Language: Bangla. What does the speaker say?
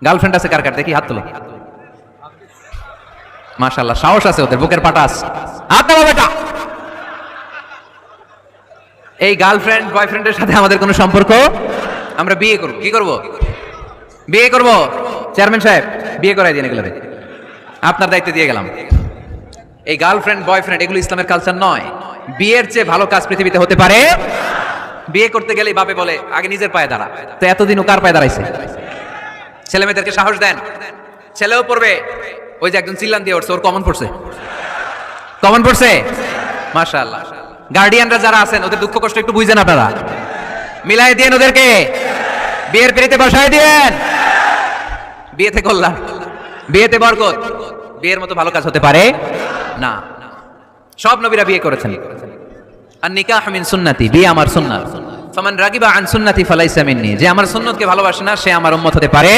গার্লফ্রেন্ড আছে কার কার, দেখি হাত তোলো। মাশাআল্লাহ, সাহস আছে ওদের, বুকের পাটা আছে। হাত তোলো বেটা। এই গার্লফ্রেন্ড বয়ফ্রেন্ডের সাথে আমাদের কোনো সম্পর্ক? আমরা বিয়ে করব। কি করব? বিয়ে করব। চেয়ারম্যান সাহেব, বিয়ে করাই দিন এগুলো, আপনার দায়িত্ব দিয়ে গেলাম। এই গার্লফ্রেন্ড বয়ফ্রেন্ড এগুলো ইসলামের কালচার নয়। বিয়ের চেয়ে ভালো কাজ পৃথিবীতে হতে পারে? বিয়ে করতে গেলেই বাপে বলে আগে নিজের পায়ে দাঁড়া। তো এতদিন ও কার পায়ে দাঁড়াইছে? ছেলে মেয়েদেরকে সাহস দেন, ছেলেও পড়বে। ওই যে একজন চিল্লান দিয়ে উঠছে, ওর কমন পড়ছে, কমন পড়ছে। মাশাআল্লাহ। গার্ডিয়ানরা যারা আছেন ওদের দুঃখ কষ্ট একটু বুঝেন আপনারা, মিলাই দিয়েন ওদেরকে, বিয়ের পিড়িতে বসায় দিয়েন। বিয়েতে কল্যাণ, বিয়েতে বরকত। বিয়ের মতো ভালো কাজ হতে পারে না। সব নবীরা বিয়ে করেছেন। আর নিকাহ মিন সুন্নতি, বিয়ে আমার সুন্নাত। ফামান রাগিবা আন সুন্নতি ফালাইসা মিন্নি, যে আমার সুন্নতকে ভালোবাসে না সে আমার উম্মত হতে পারে